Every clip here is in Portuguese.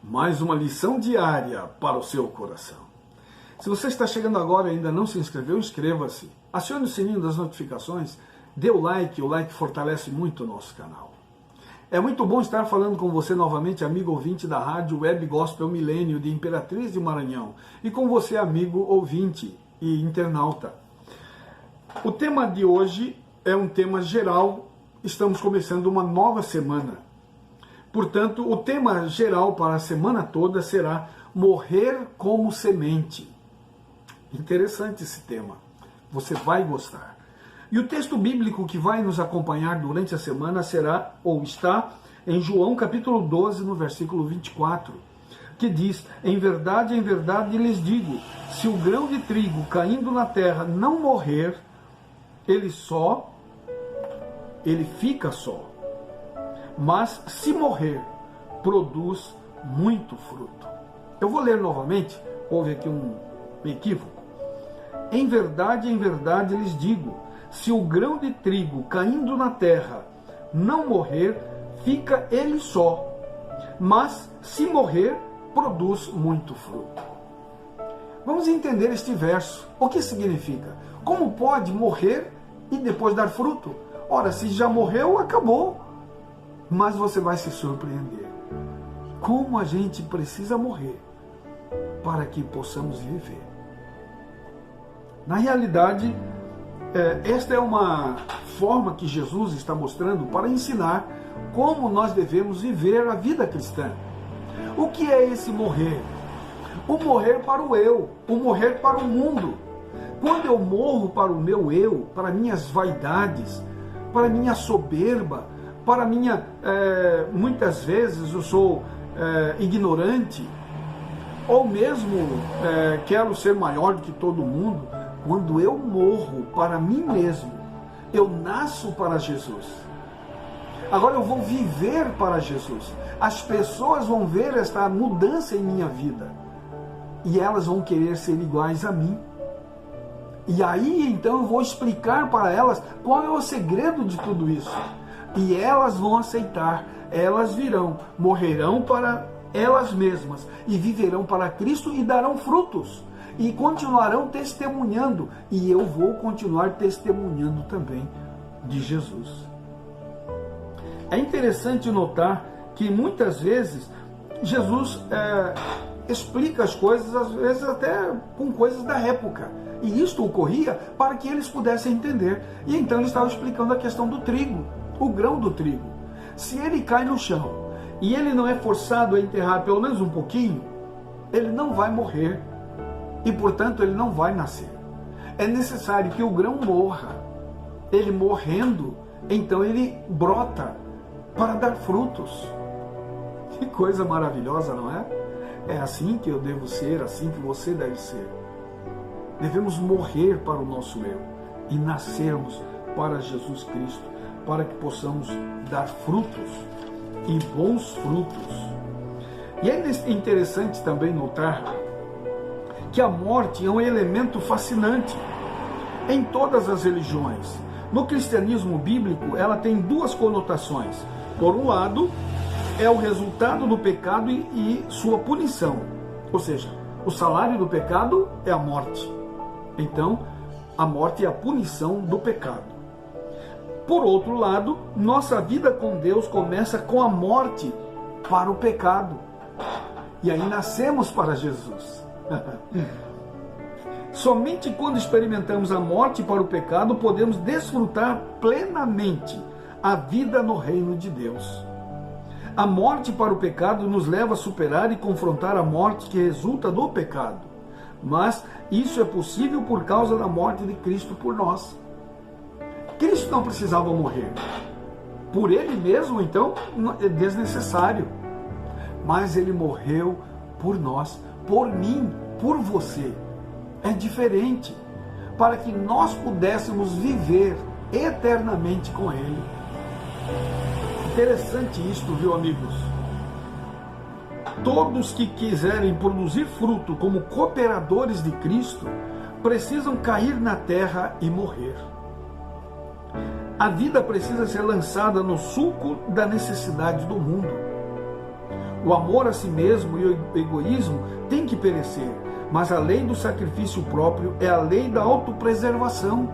mais uma lição diária para o seu coração. Se você está chegando agora e ainda não se inscreveu, inscreva-se. Acione o sininho das notificações, dê o like fortalece muito o nosso canal. É muito bom estar falando com você novamente, amigo ouvinte da Rádio Web Gospel Milênio de Imperatriz de Maranhão, e com você, amigo ouvinte e internauta. O tema de hoje é um tema geral, estamos começando uma nova semana. Portanto, o tema geral para a semana toda será morrer como semente. Interessante esse tema, você vai gostar. E o texto bíblico que vai nos acompanhar durante a semana será, ou está, em João capítulo 12, no versículo 24, que diz: em verdade lhes digo, se o grão de trigo caindo na terra não morrer, ele fica só. Mas se morrer, produz muito fruto. Eu vou ler novamente, houve aqui um equívoco. Em verdade lhes digo, se o grão de trigo caindo na terra não morrer, fica ele só. Mas se morrer, produz muito fruto. Vamos entender este verso. O que significa? Como pode morrer e depois dar fruto? Ora, se já morreu, acabou. Mas você vai se surpreender. Como a gente precisa morrer para que possamos viver. Na realidade, esta é uma forma que Jesus está mostrando para ensinar como nós devemos viver a vida cristã. O que é esse morrer? O morrer para o eu, o morrer para o mundo. Quando eu morro para o meu eu, para minhas vaidades, para minha soberba, para minha, muitas vezes eu sou ignorante, ou mesmo quero ser maior do que todo mundo. Quando eu morro para mim mesmo, eu nasço para Jesus. Agora eu vou viver para Jesus. As pessoas vão ver esta mudança em minha vida e elas vão querer ser iguais a mim. E aí então eu vou explicar para elas qual é o segredo de tudo isso. E elas vão aceitar, elas virão, morrerão para elas mesmas e viverão para Cristo e darão frutos. E continuarão testemunhando, e eu vou continuar testemunhando também de Jesus. É interessante notar que muitas vezes Jesus explica as coisas, às vezes até com coisas da época. E isto ocorria para que eles pudessem entender. E então ele estava explicando a questão do trigo, o grão do trigo. Se ele cai no chão e ele não é forçado a enterrar pelo menos um pouquinho, ele não vai morrer. E, portanto, ele não vai nascer. É necessário que o grão morra. Ele morrendo, então ele brota para dar frutos. Que coisa maravilhosa, não é? É assim que eu devo ser, assim que você deve ser. Devemos morrer para o nosso eu e nascermos para Jesus Cristo, para que possamos dar frutos e bons frutos. E é interessante também notar que a morte é um elemento fascinante em todas as religiões. No cristianismo bíblico, ela tem duas conotações. Por um lado, é o resultado do pecado e sua punição. Ou seja, o salário do pecado é a morte. Então, a morte é a punição do pecado. Por outro lado, nossa vida com Deus começa com a morte para o pecado. E aí nascemos para Jesus. Somente quando experimentamos a morte para o pecado podemos desfrutar plenamente a vida no reino de Deus. A morte para o pecado nos leva a superar e confrontar a morte que resulta do pecado. Mas isso é possível por causa da morte de Cristo por nós. Cristo não precisava morrer. Por ele mesmo, então, é desnecessário. Mas ele morreu por nós, por mim, por você. É diferente, para que nós pudéssemos viver eternamente com ele. Interessante isto, viu, amigos? Todos que quiserem produzir fruto como cooperadores de Cristo precisam cair na terra e morrer. A vida precisa ser lançada no sulco da necessidade do mundo. O amor a si mesmo e o egoísmo têm que perecer, mas a lei do sacrifício próprio é a lei da autopreservação.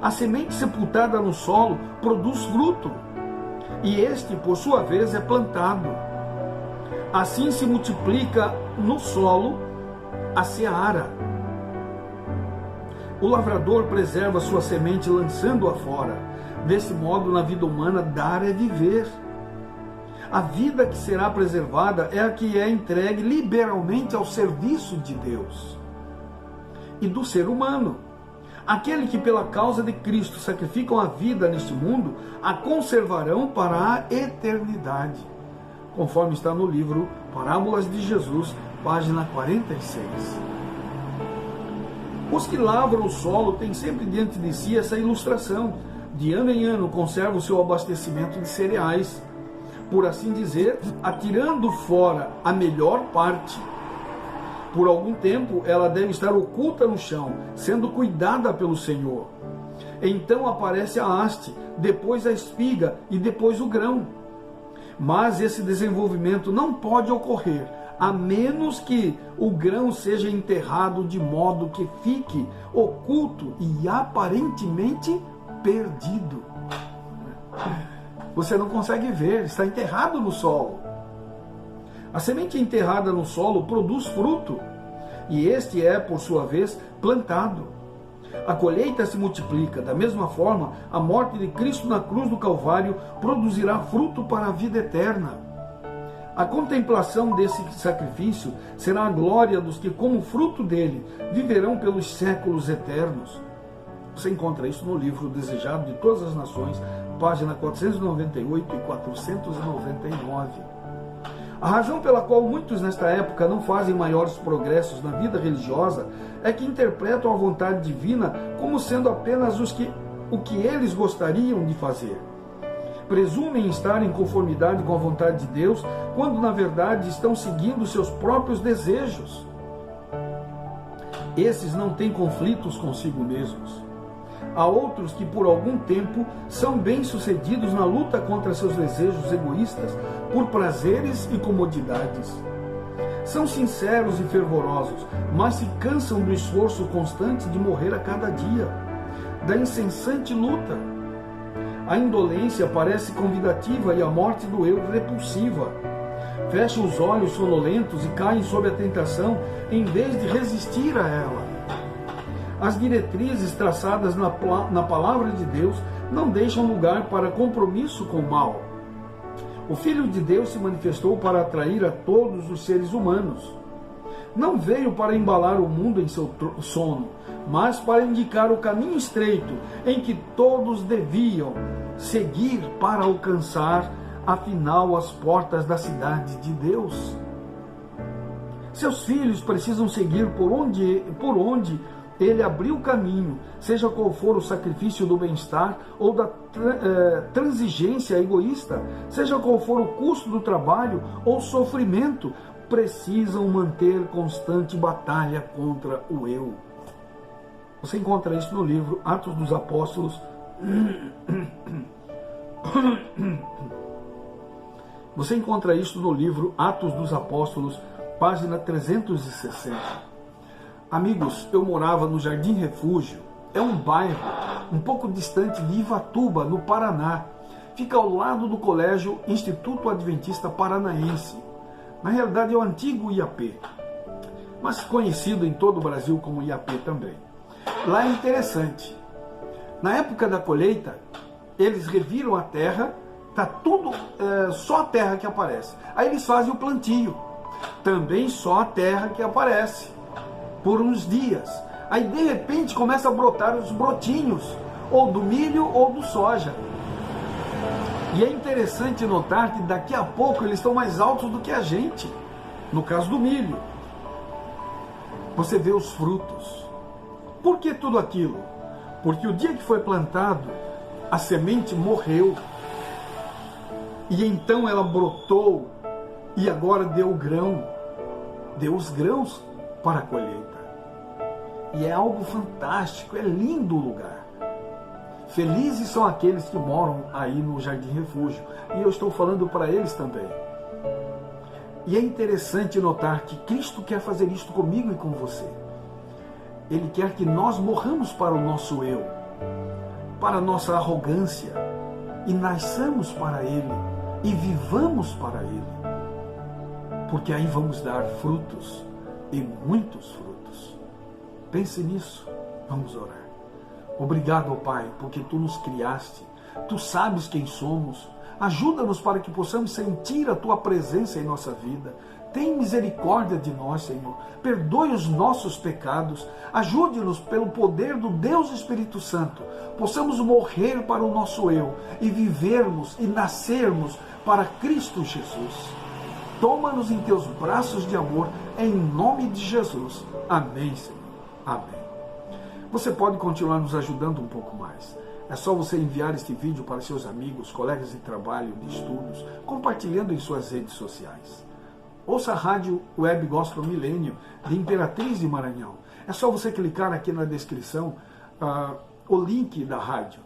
A semente sepultada no solo produz fruto, e este, por sua vez, é plantado. Assim se multiplica no solo a seara. O lavrador preserva sua semente lançando-a fora. Desse modo, na vida humana, dar é viver. A vida que será preservada é a que é entregue liberalmente ao serviço de Deus e do ser humano. Aquele que pela causa de Cristo sacrificam a vida neste mundo, a conservarão para a eternidade, conforme está no livro Parábolas de Jesus, página 46. Os que lavram o solo têm sempre diante de si essa ilustração. De ano em ano conservam o seu abastecimento de cereais, por assim dizer, atirando fora a melhor parte. Por algum tempo ela deve estar oculta no chão, sendo cuidada pelo Senhor. Então aparece a haste, depois a espiga e depois o grão. Mas esse desenvolvimento não pode ocorrer, a menos que o grão seja enterrado de modo que fique oculto e aparentemente perdido. Você não consegue ver, está enterrado no solo. A semente enterrada no solo produz fruto, e este é, por sua vez, plantado. A colheita se multiplica. Da mesma forma, a morte de Cristo na cruz do Calvário produzirá fruto para a vida eterna. A contemplação desse sacrifício será a glória dos que, como fruto dele, viverão pelos séculos eternos. Você encontra isso no livro Desejado de Todas as Nações, página 498 e 499. A razão pela qual muitos nesta época não fazem maiores progressos na vida religiosa é que interpretam a vontade divina como sendo apenas o que eles gostariam de fazer. Presumem estar em conformidade com a vontade de Deus, quando na verdade estão seguindo seus próprios desejos. Esses não têm conflitos consigo mesmos. Há outros que por algum tempo são bem-sucedidos na luta contra seus desejos egoístas por prazeres e comodidades. São sinceros e fervorosos, mas se cansam do esforço constante de morrer a cada dia, da incessante luta. A indolência parece convidativa e a morte do eu repulsiva. Fecham os olhos sonolentos e caem sob a tentação em vez de resistir a ela. As diretrizes traçadas na palavra de Deus não deixam lugar para compromisso com o mal. O Filho de Deus se manifestou para atrair a todos os seres humanos. Não veio para embalar o mundo em seu sono, mas para indicar o caminho estreito em que todos deviam seguir para alcançar, afinal, as portas da cidade de Deus. Seus filhos precisam seguir por onde ele abriu o caminho, seja qual for o sacrifício do bem-estar ou da transigência egoísta, seja qual for o custo do trabalho ou sofrimento, precisam manter constante batalha contra o eu. Você encontra isso no livro Atos dos Apóstolos. Você encontra isso no livro Atos dos Apóstolos, página 360. Amigos, eu morava no Jardim Refúgio. É um bairro um pouco distante de Ivatuba, no Paraná. Fica ao lado do colégio Instituto Adventista Paranaense. Na realidade é o antigo IAP, mas conhecido em todo o Brasil como IAP também. Lá é interessante. Na época da colheita, eles reviram a terra, tá tudo, só a terra que aparece. Aí eles fazem o plantio, também só a terra que aparece, por uns dias. Aí de repente começa a brotar os brotinhos, ou do milho ou do soja. E é interessante notar que daqui a pouco eles estão mais altos do que a gente, no caso do milho. Você vê os frutos. Por que tudo aquilo? Porque o dia que foi plantado, a semente morreu. E então ela brotou e agora deu o grão. Deu os grãos para a colheita. E é algo fantástico, é lindo o lugar. Felizes são aqueles que moram aí no Jardim Refúgio. E eu estou falando para eles também. E é interessante notar que Cristo quer fazer isto comigo e com você. Ele quer que nós morramos para o nosso eu, para a nossa arrogância, e nasçamos para Ele, e vivamos para Ele. Porque aí vamos dar frutos, e muitos frutos. Pense nisso. Vamos orar. Obrigado, Pai, porque Tu nos criaste, Tu sabes quem somos. Ajuda-nos para que possamos sentir a Tua presença em nossa vida. Tem misericórdia de nós, Senhor. Perdoe os nossos pecados. Ajude-nos pelo poder do Deus Espírito Santo. Possamos morrer para o nosso eu e vivermos e nascermos para Cristo Jesus. Toma-nos em Teus braços de amor, em nome de Jesus. Amém, Senhor. Amém. Você pode continuar nos ajudando um pouco mais. É só você enviar este vídeo para seus amigos, colegas de trabalho, de estudos, compartilhando em suas redes sociais. Ouça a Rádio Web Gospel Milênio, de Imperatriz de Maranhão. É só você clicar aqui na descrição o link da rádio.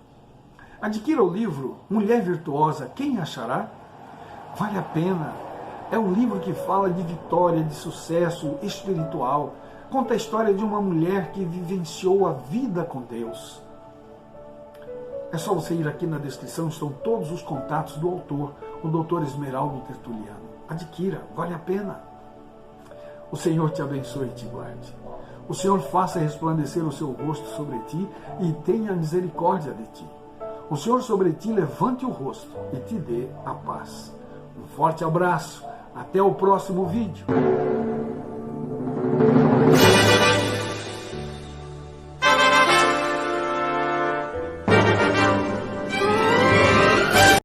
Adquira o livro Mulher Virtuosa, Quem Achará? Vale a pena. É um livro que fala de vitória, de sucesso espiritual. Conta a história de uma mulher que vivenciou a vida com Deus. É só você ir aqui na descrição, estão todos os contatos do autor, o Dr. Esmeraldo Tertuliano. Adquira, vale a pena. O Senhor te abençoe e te guarde. O Senhor faça resplandecer o seu rosto sobre ti e tenha misericórdia de ti. O Senhor sobre ti levante o rosto e te dê a paz. Um forte abraço. Até o próximo vídeo.